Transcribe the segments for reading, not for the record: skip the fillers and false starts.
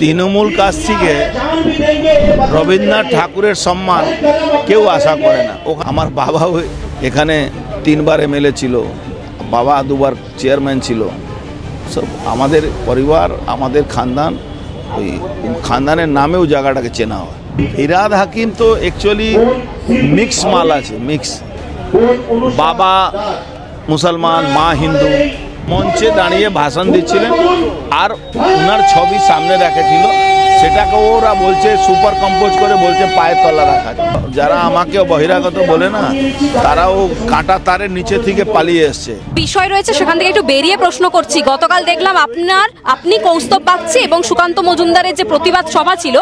তৃণমূল কাছ থেকে রবীন্দ্রনাথ ঠাকুরের সম্মান কেউ আশা করে না। ও আমার বাবাও এখানে 3 বার এমএলএ ছিল, বাবা 2 বার চেয়ারম্যান ছিল। সব আমাদের পরিবার, আমাদের খানদান, ওই খানদানের নামেও জায়গাটাকে চেনা হয়। ফিরহাদ হাকিম তো অ্যাকচুয়ালি মিক্স মাল আছে, মিক্স। বাবা মুসলমান, মা হিন্দু। মঞ্চে দাঁড়িয়ে ভাষণ দিচ্ছিলেন আর ওনার ছবি সামনে রেখেছিল, সেটাকে ওরা বলছে সুপার কম্পোজ করে বলছে পায়ের তলা রাখা। যারা আমাকে বহিরাগত বলে না, তারাও কাঁটা তারের নিচে থেকে পালিয়ে এসছে। বিষয় রয়েছে, সেখান থেকে একটু বেরিয়ে প্রশ্ন করছি। গতকাল দেখলাম আপনি কৌস্তব বাগচি এবং সুকান্ত মজুমদারের যে প্রতিবাদ সভা ছিল,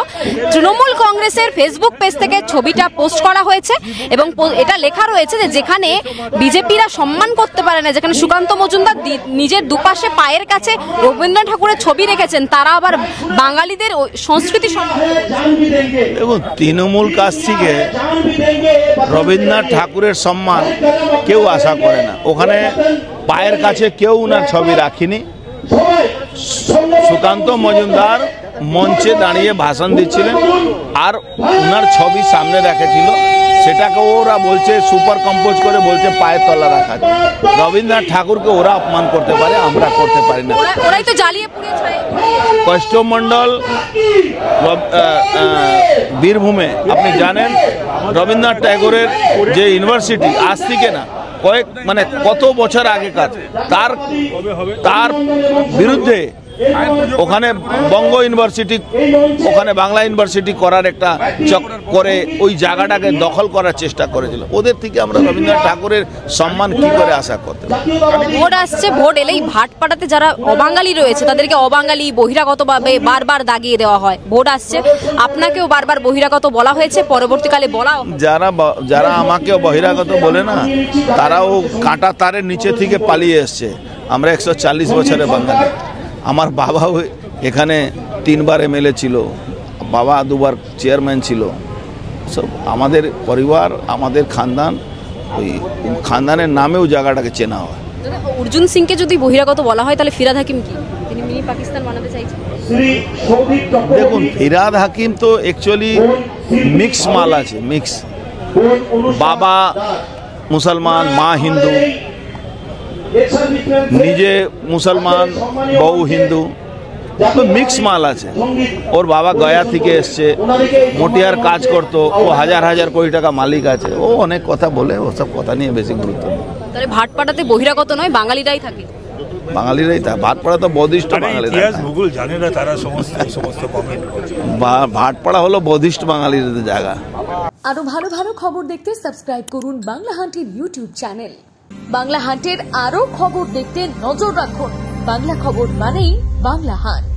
তৃণমূল কংগ্রেসের ফেসবুক পেজ থেকে ছবিটা পোস্ট করা হয়েছে এবং এটা লেখা রয়েছে যে যেখানে বিজেপিরা সম্মান করতে পারে না, যেখানে সুকান্ত মজুমদার নিজের দুপাশে পায়ের কাছে রবীন্দ্রনাথ ঠাকুরের ছবি রেখেছেন, তারা আবার বাঙালিদের সংস্কৃতি সম্মান। দেখুন, তৃণমূল কাছ থেকে রবীন্দ্রনাথ ঠাকুরের সম্মান কেউ আশা করে না। ওখানে পায়ের কাছে কেউ ওনার ছবি রাখিনি। সুকান্ত মজুমদার মঞ্চে দাঁড়িয়ে ভাষণ দিচ্ছিলেন আর ওনার ছবি সামনে রেখেছিল, সেটাকে ওরা বলছে সুপার কম্পোজ করে বলছে পায়ের তলা রাখা। রবীন্দ্রনাথ ঠাকুরকে ওরা অপমান করতে পারে, আমরা করতে পারি না। ওরাই তো জ্বালিয়ে পুড়িয়ে কষ্টমণ্ডল বীরভূমে আপনি জানেন, রবীন্দ্রনাথ ট্যাগোরের যে ইউনিভার্সিটি আজ থেকে না কত বছর আগেকার, তার বিরুদ্ধে ওখানে বঙ্গ ইউনিভার্সিটি, ওখানে বাংলা ইউনিভার্সিটি করার একটা করে ওই জায়গাটাকে দখল করার চেষ্টা করেছিল। ওদের থেকে আমরা রবীন্দ্রনাথ ঠাকুরের সম্মান কি করে আশা করতে পারি? ভোট আসছে, ভোট এলেই ভাটপাড়াতে যারা অবাঙালি রয়েছে তাদেরকে অবাঙালি, বহিরাগতভাবে বারবার দাগিয়ে দেওয়া হয়। ভোট আসছে, আপনাকেও বারবার বহিরাগত বলা হয়েছে, পরবর্তীকালে বলা। যারা আমাকে বহিরাগত বলে না, তারাও কাঁটা তারের নিচে থেকে পালিয়ে এসছে। আমরা 140 বছরের বাঙালি। আমার বাবাও এখানে 3 বার এমএলএ ছিল, বাবা 2 বার চেয়ারম্যান ছিল। সব আমাদের পরিবার, আমাদের খানদান, ওই খানদানের নামেও জায়গাটাকে চেনা হয়। অর্জুন সিংকে যদি বহিরাগত বলা হয়, তাহলে ফিরহাদ হাকিম কি তিনি মিনি পাকিস্তান বানাতে চাইছেন? দেখুন, ফিরহাদ হাকিম তো অ্যাকচুয়ালি মিক্স মাল আছে, মিক্স। বাবা মুসলমান, মা হিন্দু, নিজে মুসলমান, বউ হিন্দু, মিক্স মাল আছে। ওর বাবা গয়া থেকে এসছে, মটিয়ার কাজ করতো, ও হাজার কোটি টাকা মালিক আছে। ও অনেক কথা বলে, ওসব কথা নিয়ে বেশি গুরুত্ব নেই। তাহলে ভাটপাড়াতে বহিরাগত নয়, বাঙালিরাই থাকে। বাঙালিরাই থাকে। ভাটপাড়া তো বৌদ্ধিষ্ট বাঙালিরা, ভাটপাড়া হলো বৌদ্ধিষ্ট বাঙালিদের জায়গা। আরো ভালো ভালো খবর দেখতে সাবস্ক্রাইব করুন বাংলা হান্টের ইউটিউব চ্যানেল। বাংলা হান্টের আরো খবর দেখতে নজর রাখুন। বাংলা খবর মানেই বাংলা হান্ট।